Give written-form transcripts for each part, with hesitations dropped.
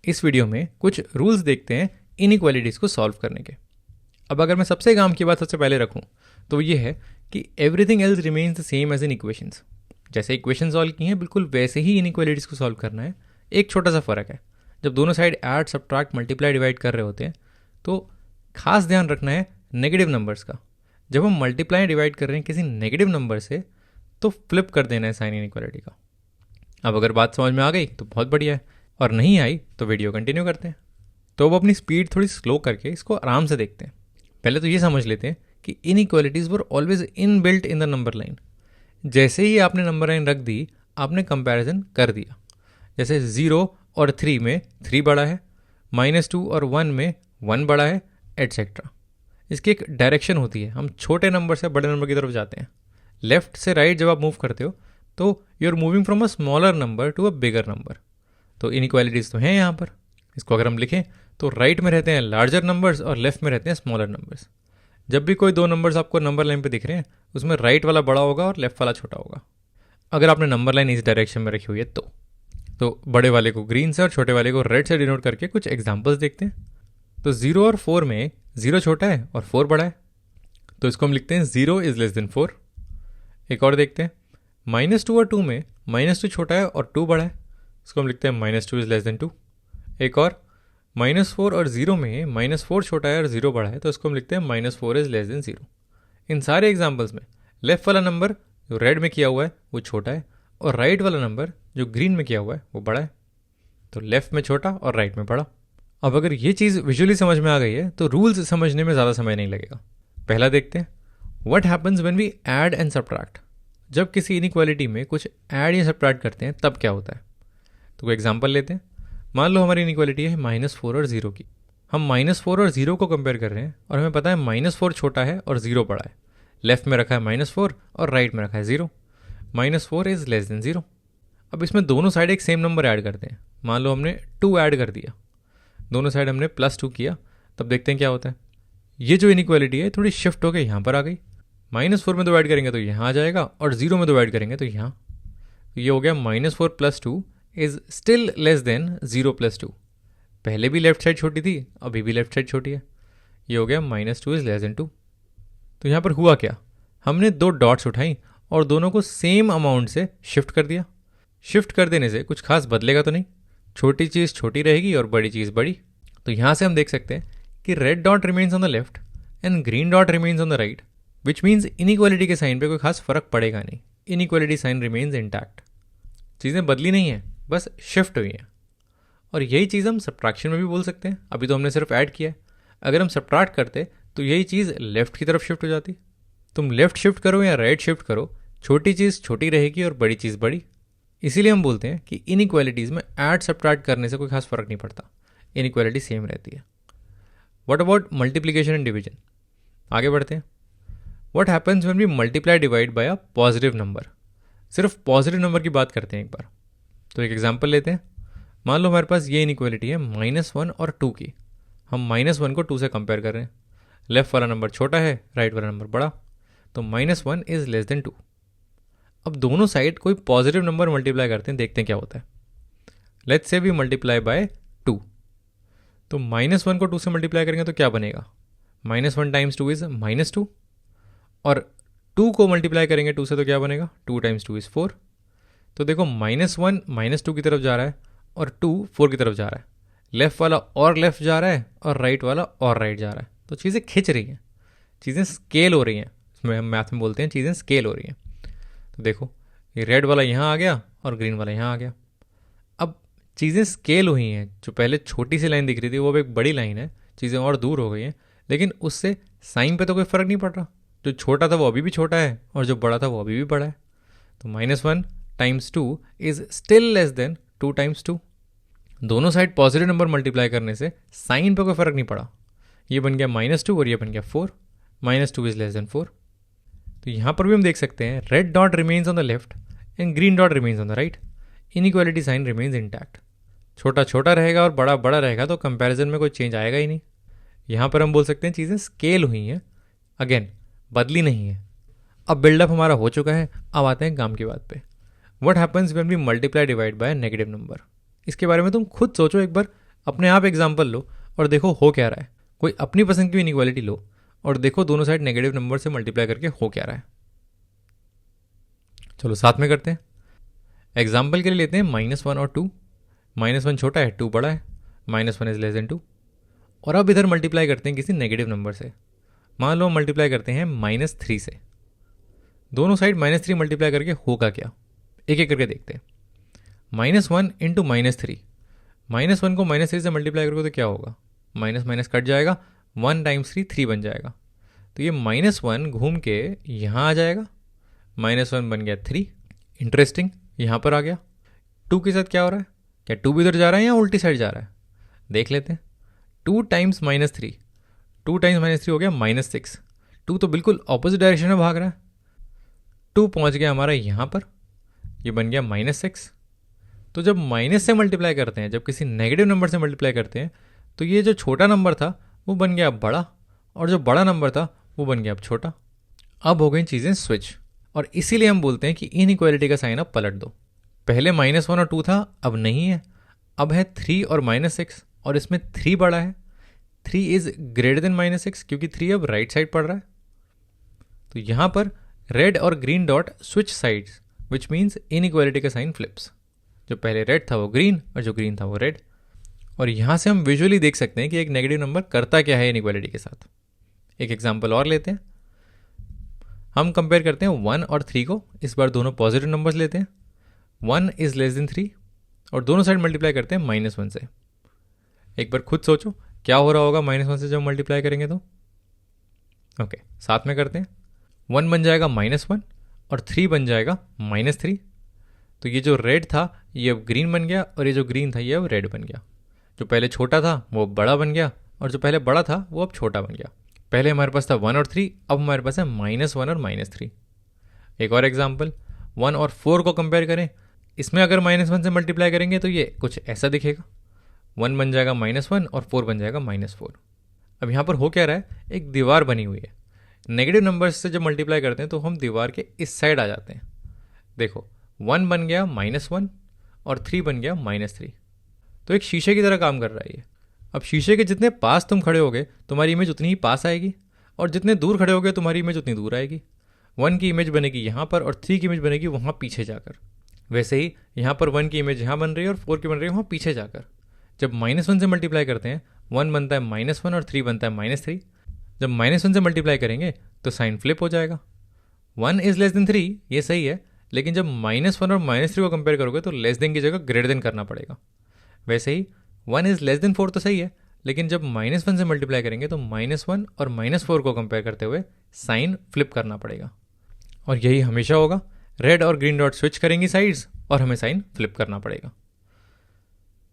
इस वीडियो में कुछ रूल्स देखते हैं इनइक्वालिटीज़ को सॉल्व करने के। अब अगर मैं सबसे काम की बात सबसे पहले रखूं तो ये है कि everything else remains the same as in equations. जैसे इक्वेशन सॉल्व की हैं बिल्कुल वैसे ही इनइक्वालिटीज़ को सॉल्व करना है। एक छोटा सा फ़र्क है, जब दोनों side add subtract multiply divide कर रहे होते हैं तो खास ध्यान रखना है नेगेटिव नंबर्स का। जब हम मल्टीप्लाई डिवाइड कर रहे हैं किसी नेगेटिव नंबर से तो फ्लिप कर देना है साइन इनइक्वालिटी का। अब अगर बात समझ में आ गई तो बहुत बढ़िया है, और नहीं आई तो वीडियो कंटिन्यू करते हैं। तो अब अपनी स्पीड थोड़ी स्लो करके इसको आराम से देखते हैं। पहले तो ये समझ लेते हैं कि inequalities were always in built in the number line. जैसे ही आपने नंबर लाइन रख दी आपने कंपैरिजन कर दिया। जैसे 0 और 3 में 3 बड़ा है, -2 और 1 में 1 बड़ा है, एट्सेट्रा। इसकी एक डायरेक्शन होती है, हम छोटे नंबर से बड़े नंबर की तरफ जाते हैं। लेफ्ट से राइट जब आप मूव करते हो तो you are moving from a smaller number to a bigger number. तो इनइक्वालिटीज़ तो हैं यहाँ पर। इसको अगर हम लिखें तो राइट में रहते हैं लार्जर नंबर्स और लेफ्ट में रहते हैं स्मॉलर नंबर्स। जब भी कोई दो नंबर्स आपको नंबर लाइन पे दिख रहे हैं उसमें राइट वाला बड़ा होगा और लेफ्ट वाला छोटा होगा। अगर आपने नंबर लाइन इस डायरेक्शन में रखी हुई है तो बड़े वाले को ग्रीन से और छोटे वाले को रेड से डिनोट करके कुछ एग्जाम्पल्स देखते हैं। तो 0 और 4 में 0 छोटा है और 4 बड़ा है, तो इसको हम लिखते हैं 0 इज लेस देन 4। एक और देखते हैं, -2 और 2 में -2 छोटा है और 2 बड़ा है, इसको हम लिखते हैं -2 इज लेस देन 2। एक और, -4 और 0 में -4 छोटा है और 0 बड़ा है, तो इसको हम लिखते हैं -4 इज लेस देन 0। इन सारे एग्जाम्पल्स में लेफ्ट वाला नंबर जो रेड में किया हुआ है वो छोटा है और राइट वाला नंबर जो ग्रीन में किया हुआ है वो बड़ा है। तो लेफ्ट में छोटा और राइट में बड़ा। अब अगर ये चीज़ विजुअली समझ में आ गई है तो रूल्स समझने में ज़्यादा समय नहीं लगेगा। पहला देखते हैं, what happens when we add and subtract. जब किसी इनइक्वालिटी में कुछ ऐड या सब्ट्रैक्ट करते हैं तब क्या होता है। तो कोई एग्जांपल लेते हैं। मान लो हमारी इनइक्वालिटी है -4 और 0 की। हम -4 और 0 को कंपेयर कर रहे हैं और हमें पता है -4 छोटा है और 0 बड़ा है। लेफ्ट में रखा है -4 और राइट में रखा है 0। -4 इज लेस देन 0। अब इसमें दोनों साइड एक सेम नंबर ऐड करते हैं। मान लो हमने 2 ऐड कर दिया, दोनों साइड हमने +2 किया, तब देखते हैं क्या होता है। ये जो इनइक्वालिटी है थोड़ी शिफ्ट होकर यहाँ पर आ गई। -4 में डिवाइड करेंगे तो यहाँ आ जाएगा और 0 में डिवाइड करेंगे तो यहाँ। तो ये हो गया -4 + 2 इज स्टिल लेस देन 0 + 2। पहले भी लेफ्ट साइड छोटी थी, अभी भी लेफ्ट साइड छोटी है। ये हो गया -2 इज लेस देन 2। तो यहाँ पर हुआ क्या, हमने दो डॉट्स उठाई और दोनों को सेम अमाउंट से शिफ्ट कर दिया। शिफ्ट कर देने से कुछ खास बदलेगा तो नहीं, छोटी चीज़ छोटी रहेगी और बड़ी चीज़ बड़ी। तो यहाँ से हम देख सकते हैं कि red dot remains on the left and green dot remains on the right, which means inequality के साइन पे कोई खास फर्क पड़ेगा नहीं। Inequality sign remains intact. चीज़ें बदली नहीं हैं, बस शिफ्ट हुई हैं। और यही चीज़ हम सब्ट्रैक्शन में भी बोल सकते हैं। अभी तो हमने सिर्फ ऐड किया है, अगर हम सब्ट्रैक्ट करते तो यही चीज़ लेफ्ट की तरफ शिफ्ट हो जाती। तुम लेफ्ट शिफ्ट करो या राइट शिफ्ट करो, छोटी चीज़ छोटी रहेगी और बड़ी चीज़ बड़ी। इसीलिए हम बोलते हैं कि इनइक्वालिटीज़ में ऐड सब्ट्रैक्ट करने से कोई खास फर्क नहीं पड़ता, इनइक्वालिटी सेम रहती है। What about multiplication and division. आगे बढ़ते हैं। What happens when we multiply divide by a positive number. सिर्फ पॉजिटिव नंबर की बात करते हैं एक बार। तो एक एग्जांपल लेते हैं। मान लो हमारे पास ये इनइक्वालिटी है -1 और 2 की। हम -1 को 2 से कंपेयर कर रहे हैं। लेफ्ट वाला नंबर छोटा है, राइट वाला नंबर बड़ा, तो -1 इज लेस देन 2। अब दोनों साइड कोई पॉजिटिव नंबर मल्टीप्लाई करते हैं, देखते हैं क्या होता है। Let's say we multiply by 2। तो -1 को 2 से मल्टीप्लाई करेंगे तो क्या बनेगा, -1 टाइम्स 2 इज -2, और 2 को मल्टीप्लाई करेंगे 2 से तो क्या बनेगा, 2 टाइम्स 2 इज 4। तो देखो -1 -2 की तरफ जा रहा है और 2 4 की तरफ जा रहा है। लेफ्ट वाला और लेफ्ट जा रहा है और राइट वाला और राइट जा रहा है। तो चीज़ें खिंच रही हैं, चीज़ें स्केल हो रही हैं। इसमें हम मैथ में बोलते हैं चीज़ें स्केल हो रही हैं। तो देखो ये रेड वाला यहाँ आ गया और ग्रीन वाला यहाँ आ गया। अब चीज़ें स्केल हुई हैं। जो पहले छोटी सी लाइन दिख रही थी वो अब एक बड़ी लाइन है, चीज़ें और दूर हो गई हैं, लेकिन उससे साइन पे तो कोई फ़र्क नहीं पड़ रहा। जो छोटा था वो अभी भी छोटा है और जो बड़ा था वो अभी भी बड़ा है। तो -1 times 2 is still less than 2 times 2। दोनों साइड पॉजिटिव नंबर मल्टीप्लाई करने से साइन पे कोई फ़र्क नहीं पड़ा। ये बन गया -2 और ये बन गया 4। -2 इज लेस देन 4। तो यहाँ पर भी हम देख सकते हैं red dot remains on the left and green dot remains on the right. Inequality sign remains intact. छोटा छोटा रहेगा और बड़ा बड़ा रहेगा तो कंपैरिजन में कोई चेंज आएगा ही नहीं। यहाँ पर हम बोल सकते हैं चीज़ें स्केल हुई हैं, अगेन बदली नहीं है। अब बिल्डअप हमारा हो चुका है, अब आते हैं काम की बात पे। What happens when we multiply divide by negative number. इसके बारे में तुम खुद सोचो एक बार, अपने आप एग्जाम्पल लो और देखो हो क्या रहा है। कोई अपनी पसंद की इनइक्वालिटी लो और देखो दोनों साइड नेगेटिव नंबर से मल्टीप्लाई करके हो क्या रहा है। चलो साथ में करते हैं। एग्जाम्पल के लिए लेते हैं -1 और 2। -1 छोटा है, 2 बड़ा है, -1 इज लेस देन 2। और अब इधर मल्टीप्लाई करते हैं किसी नेगेटिव नंबर से। मान लो मल्टीप्लाई करते हैं -3 से। दोनों साइड -3 मल्टीप्लाई करके होगा क्या, एक एक करके देखते हैं। -1 इंटू -3, -1 को -3 से मल्टीप्लाई करोगे तो क्या होगा, माइनस माइनस कट जाएगा, 1 टाइम्स 3 3 बन जाएगा। तो ये -1 घूम के यहाँ आ जाएगा, -1 बन गया 3। इंटरेस्टिंग, यहाँ पर आ गया। 2 के साथ क्या हो रहा है, क्या 2 भी इधर जा रहा है या उल्टी साइड जा रहा है, देख लेते हैं। 2 टाइम्स -3, 2 टाइम्स -3 हो गया -6। 2 तो बिल्कुल ऑपोजिट डायरेक्शन में भाग रहा है। 2 पहुँच गया हमारा यहाँ पर, ये बन गया -6। तो जब माइनस से मल्टीप्लाई करते हैं, जब किसी नेगेटिव नंबर से मल्टीप्लाई करते हैं, तो ये जो छोटा नंबर था वो बन गया अब बड़ा, और जो बड़ा नंबर था वो बन गया अब छोटा। अब हो गई चीज़ें स्विच, और इसीलिए हम बोलते हैं कि इनइक्वालिटी का साइन अब पलट दो। पहले -1 और 2 था, अब नहीं है, अब है 3 और -6, और इसमें 3 बड़ा है। 3 इज ग्रेटर देन -6 क्योंकि 3 अब राइट साइड पड़ रहा है। तो यहाँ पर रेड और ग्रीन डॉट स्विच साइड्स, विच मीन्स इनइक्वालिटी का साइन फ्लिप्स। जो पहले रेड था वो ग्रीन और जो ग्रीन था वो रेड। और यहाँ से हम विजुअली देख सकते हैं कि एक नेगेटिव नंबर करता क्या है इनइक्वालिटी के साथ। एक एग्जांपल और लेते हैं, हम कंपेयर करते हैं 1 और 3 को। इस बार दोनों पॉजिटिव नंबर्स लेते हैं। 1 इज लेस देन 3 और दोनों साइड मल्टीप्लाई करते हैं -1 से। एक बार खुद सोचो क्या हो रहा होगा -1 से जब मल्टीप्लाई करेंगे तो। ओके, साथ में करते हैं। 1 बन जाएगा -1 और 3 बन जाएगा -3। तो ये जो रेड था ये अब ग्रीन बन गया, और ये जो ग्रीन था ये अब रेड बन गया। जो पहले छोटा था वो बड़ा बन गया, और जो पहले बड़ा था वो अब छोटा बन गया। पहले हमारे पास था 1 और 3, अब हमारे पास है -1 और -3। एक और एग्जांपल, 1 और 4 को कंपेयर करें। इसमें अगर -1 से मल्टीप्लाई करेंगे तो ये कुछ ऐसा दिखेगा। 1 बन जाएगा -1 और 4 बन जाएगा -4। अब यहाँ पर हो क्या रहा है, एक दीवार बनी हुई है। नेगेटिव नंबर्स से जब मल्टीप्लाई करते हैं तो हम दीवार के इस साइड आ जाते हैं। देखो 1 बन गया -1 और 3 बन गया -3। तो एक शीशे की तरह काम कर रहा है ये। अब शीशे के जितने पास तुम खड़े होगे तुम्हारी इमेज उतनी ही पास आएगी, और जितने दूर खड़े होगे तुम्हारी इमेज उतनी दूर आएगी। 1 की इमेज बनेगी यहाँ पर और 3 की इमेज बनेगी वहाँ पीछे जाकर। वैसे ही यहाँ पर 1 की इमेज यहाँ बन रही है और 4 की बन रही है वहाँ पीछे जाकर। जब -1 से मल्टीप्लाई करते हैं 1 बनता है -1 और 3 बनता है -3। जब -1 से मल्टीप्लाई करेंगे तो साइन फ्लिप हो जाएगा। 1 इज लेस देन 3 ये सही है, लेकिन जब -1 और -3 को कंपेयर करोगे तो लेस देन की जगह ग्रेटर देन करना पड़ेगा। वैसे ही 1 इज लेस देन 4 तो सही है, लेकिन जब -1 से मल्टीप्लाई करेंगे तो -1 और -4 को कंपेयर करते हुए साइन फ्लिप करना पड़ेगा। और यही हमेशा होगा, रेड और ग्रीन डॉट स्विच करेंगी साइड्स और हमें साइन फ्लिप करना पड़ेगा।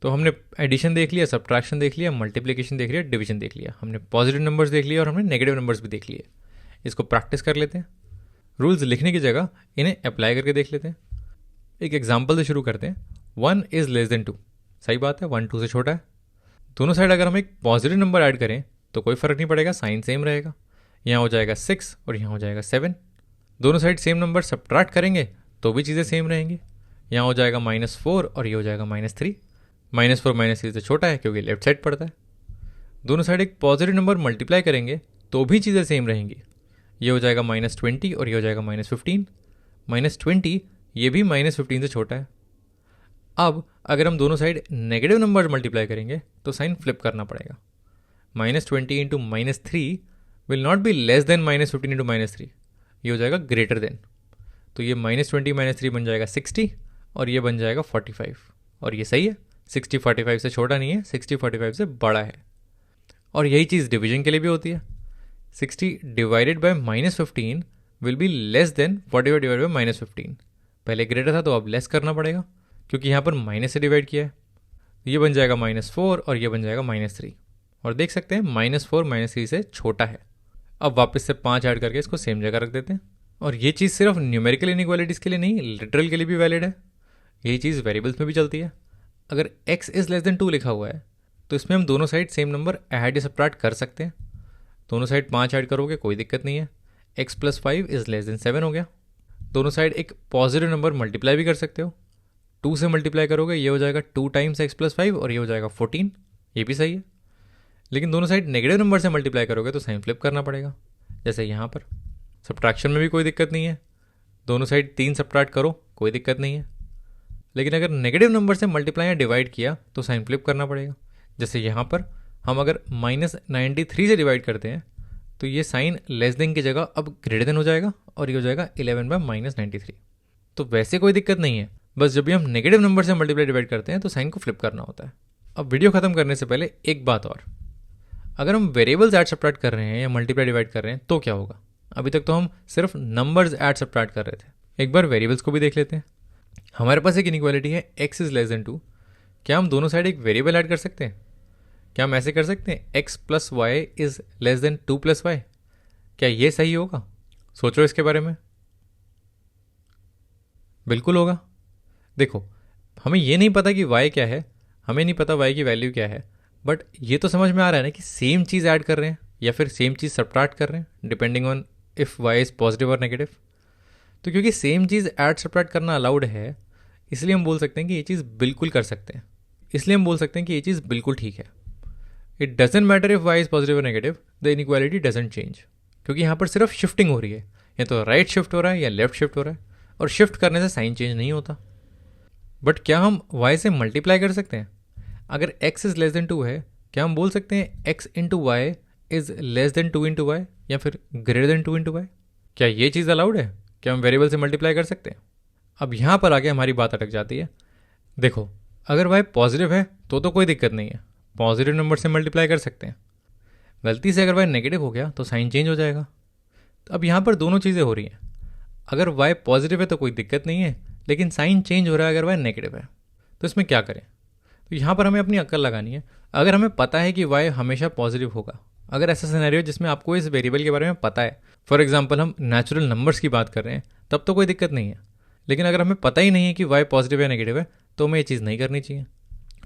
तो हमने एडिशन देख लिया, सब्ट्रैक्शन देख लिया, मल्टीप्लिकेशन देख लिया, डिवीजन देख लिया, हमने पॉजिटिव नंबर्स देख लिए और हमने नेगेटिव नंबर्स भी देख लिए। इसको प्रैक्टिस कर लेते हैं। रूल्स लिखने की जगह इन्हें अप्लाई करके देख लेते हैं। एक एग्जाम्पल से शुरू करते हैं। 1 इज लेस देन 2, सही बात है, 1 2 से छोटा है। दोनों साइड अगर हम एक पॉजिटिव नंबर ऐड करें तो कोई फर्क नहीं पड़ेगा, साइन सेम रहेगा। यहाँ हो जाएगा 6 और यहाँ हो जाएगा 7। दोनों साइड सेम नंबर सब्ट्रैक्ट करेंगे तो भी चीज़ें सेम रहेंगी। यहाँ हो जाएगा -4 और ये हो जाएगा -3। -4 -3 से छोटा है क्योंकि लेफ्ट साइड पड़ता है। दोनों साइड एक पॉजिटिव नंबर मल्टीप्लाई करेंगे तो भी चीज़ें सेम रहेंगी। ये हो जाएगा -20 और ये हो जाएगा -15। -20 ये भी -15 से छोटा है। अब अगर हम दोनों साइड नेगेटिव नंबर मल्टीप्लाई करेंगे तो साइन फ्लिप करना पड़ेगा। -20 into -3 will not be less than -15 into -3, ये हो जाएगा ग्रेटर देन। तो ये -20 -3 बन जाएगा 60 और ये बन जाएगा 45। और ये सही है, 60 45 से छोटा नहीं है, 60 45 से बड़ा है। और यही चीज़ डिवीजन के लिए भी होती है। 60 divided by -15 will be less than 45 divided by -15। पहले ग्रेटर था तो अब लेस करना पड़ेगा क्योंकि यहाँ पर माइनस से डिवाइड किया है। ये बन जाएगा -4 और ये बन जाएगा -3। और देख सकते हैं -4 -3 से छोटा है। अब वापस से 5 ऐड करके इसको सेम जगह रख देते हैं। और ये चीज़ सिर्फ न्यूमेरिकल इनइक्वालिटीज़ के लिए नहीं, लिटरल के लिए भी वैलिड है। यही चीज़ वेरिएबल्स में भी चलती है। अगर x इज़ लेस देन 2 लिखा हुआ है तो इसमें हम दोनों साइड सेम नंबर ऐड या सब्ट्रैक्ट कर सकते हैं। दोनों साइड 5 ऐड करोगे कोई दिक्कत नहीं है। x + 5 इज़ लेस देन 7 हो गया। दोनों साइड एक पॉजिटिव नंबर मल्टीप्लाई भी कर सकते हो। 2 से मल्टीप्लाई करोगे ये हो जाएगा 2 टाइम्स x + 5 और ये हो जाएगा 14। ये भी सही है, लेकिन दोनों साइड नेगेटिव नंबर से मल्टीप्लाई करोगे तो साइन फ्लिप करना पड़ेगा। जैसे यहाँ पर सब्ट्रैक्शन में भी कोई दिक्कत नहीं है, दोनों साइड 3 सब्ट्रैक्ट करो, कोई दिक्कत नहीं है। लेकिन अगर नेगेटिव नंबर से मल्टीप्लाई या डिवाइड किया तो साइन फ्लिप करना पड़ेगा। जैसे यहाँ पर हम अगर -93 से डिवाइड करते हैं तो ये साइन लेस देन की जगह अब ग्रेटर देन हो जाएगा और ये हो जाएगा 11/-93। तो वैसे कोई दिक्कत नहीं है, बस जब भी हम नेगेटिव नंबर से मल्टीप्लाई डिवाइड करते हैं तो साइन को फ्लिप करना होता है। अब वीडियो खत्म करने से पहले एक बात और, अगर हम वेरिएबल्स ऐड सब्ट्रैक्ट कर रहे हैं या मल्टीप्लाई डिवाइड कर रहे हैं तो क्या होगा। अभी तक तो हम सिर्फ नंबर्स ऐड सब्ट्रैक्ट कर रहे थे, एक बार वेरिएबल्स को भी देख लेते हैं। हमारे पास एक इनइक्वालिटी है x इज लेस देन 2। क्या हम दोनों साइड एक वेरिएबल ऐड कर सकते हैं? क्या हम ऐसे कर सकते हैं x plus y is less than 2 plus y? क्या ये सही होगा? सोचो इसके बारे में। बिल्कुल होगा। देखो, हमें ये नहीं पता कि y क्या है, हमें नहीं पता y की वैल्यू क्या है, बट ये तो समझ में आ रहा है ना कि सेम चीज़ ऐड कर रहे हैं या फिर सेम चीज़ सब्ट्रैक्ट कर रहे हैं, depending on if y is positive और नेगेटिव। तो क्योंकि सेम चीज़ ऐड सब्ट्रैक्ट करना अलाउड है, इसलिए हम बोल सकते हैं कि ये चीज़ बिल्कुल कर सकते हैं, इसलिए हम बोल सकते हैं कि ये चीज़ बिल्कुल ठीक है। It doesn't matter if y is positive और negative, the inequality doesn't change, क्योंकि यहाँ पर सिर्फ शिफ्टिंग हो रही है, या तो राइट शिफ्ट हो रहा है या लेफ्ट शिफ्ट हो रहा है, और शिफ्ट करने से साइन चेंज नहीं होता। बट क्या हम y से मल्टीप्लाई कर सकते हैं? अगर x इज़ लेस देन 2 है, क्या हम बोल सकते हैं x into y is less than 2 into y या फिर ग्रेटर देन 2 इंटू वाई? क्या ये चीज़ अलाउड है? क्या हम वेरिएबल से मल्टीप्लाई कर सकते हैं? अब यहाँ पर आके हमारी बात अटक जाती है। देखो, अगर y पॉजिटिव है तो कोई दिक्कत नहीं है, पॉजिटिव नंबर से मल्टीप्लाई कर सकते हैं। गलती से अगर y नेगेटिव हो गया तो साइन चेंज हो जाएगा। तो अब यहाँ पर दोनों चीज़ें हो रही हैं। अगर y पॉजिटिव है तो कोई दिक्कत नहीं है, लेकिन साइन चेंज हो रहा है अगर y नेगेटिव है, तो इसमें क्या करें? तो यहाँ पर हमें अपनी अक्ल लगानी है। अगर हमें पता है कि y हमेशा पॉजिटिव होगा, अगर ऐसा सिनेरियो जिसमें आपको इस वेरिएबल के बारे में पता है, फॉर एग्जांपल हम नेचुरल नंबर्स की बात कर रहे हैं, तब तो कोई दिक्कत नहीं है। लेकिन अगर हमें पता ही नहीं है कि y पॉजिटिव या नेगेटिव है तो हमें ये चीज़ नहीं करनी चाहिए।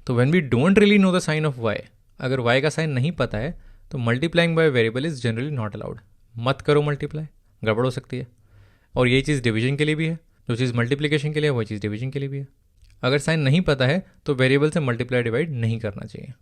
तो when we don't really know the sign of y, अगर y का साइन नहीं पता है तो multiplying by variable is generally not allowed. मत करो मल्टीप्लाई, गड़बड़ हो सकती है। और यही चीज़ डिवीजन के लिए भी है, जो चीज़ मल्टीप्लिकेशन के लिए है वही चीज़ डिवीजन के लिए भी है। अगर साइन नहीं पता है तो वेरिएबल से मल्टीप्लाई डिवाइड नहीं करना चाहिए।